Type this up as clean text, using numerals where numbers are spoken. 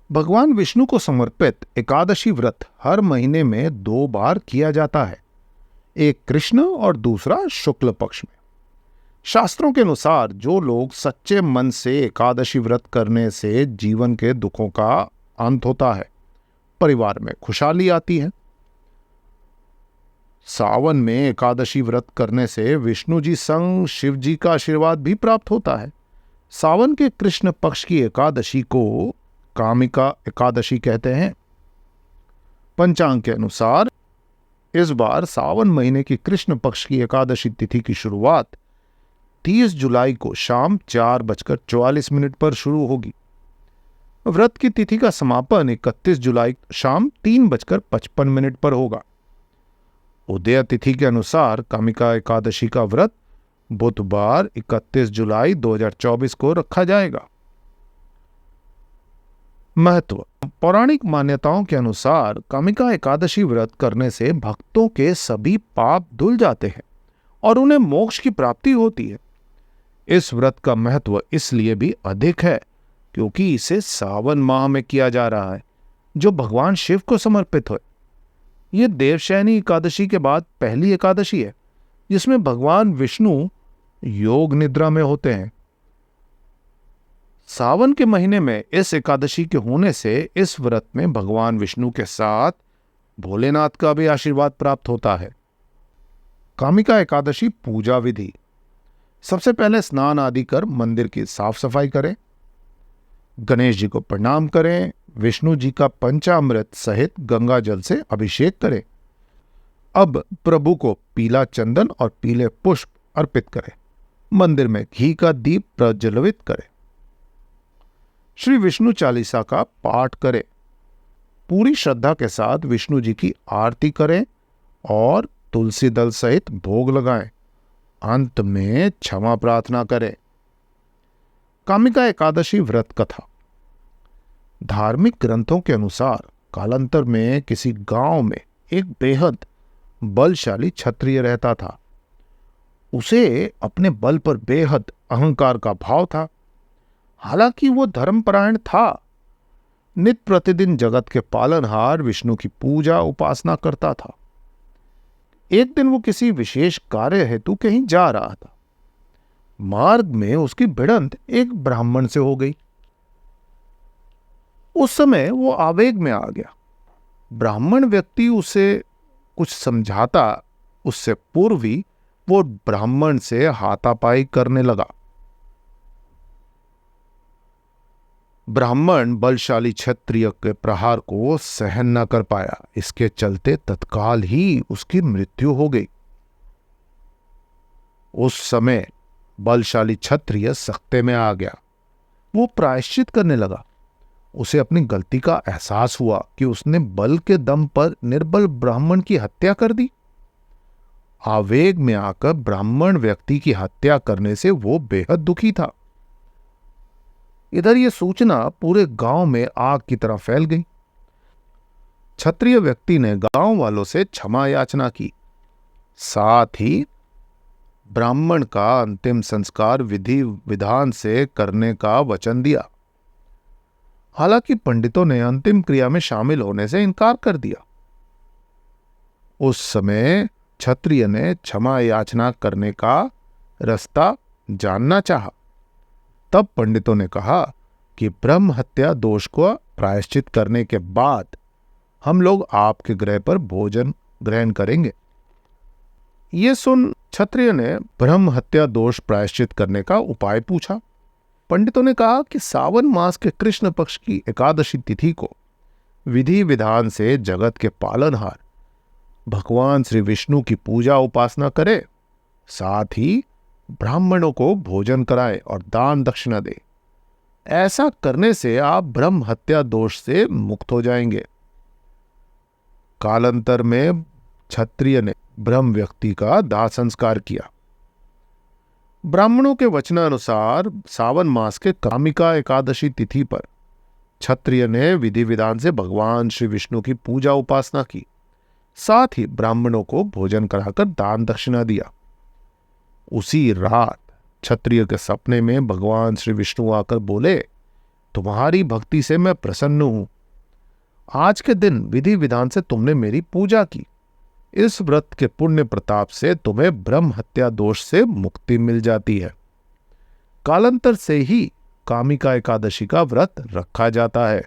भगवान विष्णु को समर्पित एकादशी व्रत हर महीने में 2 बार किया जाता है, एक कृष्ण और दूसरा शुक्ल पक्ष में। शास्त्रों के अनुसार जो लोग सच्चे मन से एकादशी व्रत करने से जीवन के दुखों का अंत होता है, परिवार में खुशहाली आती है। सावन में एकादशी व्रत करने से विष्णु जी संग शिव जी का आशीर्वाद भी प्राप्त होता है। सावन के कृष्ण पक्ष की एकादशी को कामिका एकादशी कहते हैं। पंचांग के अनुसार इस बार सावन महीने की कृष्ण पक्ष की एकादशी तिथि की शुरुआत 30 जुलाई को शाम 4:44 पर शुरू होगी। व्रत की तिथि का समापन 31 जुलाई शाम 3:55 पर होगा। उदय तिथि के अनुसार कामिका एकादशी का व्रत बुधवार 31 जुलाई 2024 को रखा जाएगा। महत्व। पौराणिक मान्यताओं के अनुसार कामिका एकादशी व्रत करने से भक्तों के सभी पाप धुल जाते हैं और उन्हें मोक्ष की प्राप्ति होती है। इस व्रत का महत्व इसलिए भी अधिक है क्योंकि इसे सावन माह में किया जा रहा है, जो भगवान शिव को समर्पित है। यह देवशयनी एकादशी के बाद पहली एकादशी है जिसमें भगवान विष्णु योग निद्रा में होते हैं। सावन के महीने में इस एकादशी के होने से इस व्रत में भगवान विष्णु के साथ भोलेनाथ का भी आशीर्वाद प्राप्त होता है। कामिका एकादशी पूजा विधि। सबसे पहले स्नान आदि कर मंदिर की साफ सफाई करें, गणेश जी को प्रणाम करें, विष्णु जी का पंचामृत सहित गंगा जल से अभिषेक करें। अब प्रभु को पीला चंदन और पीले पुष्प अर्पित करें। मंदिर में घी का दीप प्रज्वलित करें। श्री विष्णु चालीसा का पाठ करें। पूरी श्रद्धा के साथ विष्णु जी की आरती करें और तुलसी दल सहित भोग लगाएं। अंत में क्षमा प्रार्थना करें। कामिका एकादशी व्रत कथा। धार्मिक ग्रंथों के अनुसार कालांतर में किसी गांव में एक बेहद बलशाली क्षत्रिय रहता था। उसे अपने बल पर बेहद अहंकार का भाव था। हालांकि वो धर्मपरायण था, नित्य प्रतिदिन जगत के पालनहार विष्णु की पूजा उपासना करता था। एक दिन वो किसी विशेष कार्य हेतु कहीं जा रहा था। मार्ग में उसकी भिड़ंत एक ब्राह्मण से हो गई। उस समय वो आवेग में आ गया। ब्राह्मण व्यक्ति उसे कुछ समझाता उससे पूर्व ही वो ब्राह्मण से हाथापाई करने लगा। ब्राह्मण बलशाली क्षत्रिय के प्रहार को सहन न कर पाया। इसके चलते तत्काल ही उसकी मृत्यु हो गई। उस समय बलशाली क्षत्रिय सख्ते में आ गया। वो प्रायश्चित करने लगा। उसे अपनी गलती का एहसास हुआ कि उसने बल के दम पर निर्बल ब्राह्मण की हत्या कर दी। आवेग में आकर ब्राह्मण व्यक्ति की हत्या करने से वो बेहद दुखी था। इधर यह सूचना पूरे गांव में आग की तरह फैल गई। क्षत्रिय व्यक्ति ने गांव वालों से क्षमा याचना की। साथ ही ब्राह्मण का अंतिम संस्कार विधि विधान से करने का वचन दिया। हालांकि पंडितों ने अंतिम क्रिया में शामिल होने से इनकार कर दिया। उस समय क्षत्रिय ने क्षमा याचना करने का रास्ता जानना चाहा। तब पंडितों ने कहा कि ब्रह्म हत्या दोष को प्रायश्चित करने के बाद हम लोग आपके गृह पर भोजन ग्रहण करेंगे। ये सुन क्षत्रिय ने ब्रह्म हत्या दोष प्रायश्चित करने का उपाय पूछा। पंडितों ने कहा कि सावन मास के कृष्ण पक्ष की एकादशी तिथि को विधि विधान से जगत के पालनहार भगवान श्री विष्णु की पूजा उपासना करे, साथ ही ब्राह्मणों को भोजन कराए और दान दक्षिणा दे। ऐसा करने से आप ब्रह्म हत्या दोष से मुक्त हो जाएंगे। कालांतर में क्षत्रिय ने ब्रह्म व्यक्ति का दाह संस्कार किया। ब्राह्मणों के वचनानुसार सावन मास के कामिका एकादशी तिथि पर क्षत्रिय ने विधि विधान से भगवान श्री विष्णु की पूजा उपासना की। साथ ही ब्राह्मणों को भोजन कराकर दान दक्षिणा दिया। उसी रात क्षत्रिय के सपने में भगवान श्री विष्णु आकर बोले, तुम्हारी भक्ति से मैं प्रसन्न हूं। आज के दिन विधि विधान से तुमने मेरी पूजा की। इस व्रत के पुण्य प्रताप से तुम्हें ब्रह्म हत्या दोष से मुक्ति मिल जाती है। कालांतर से ही कामिका एकादशी का व्रत रखा जाता है।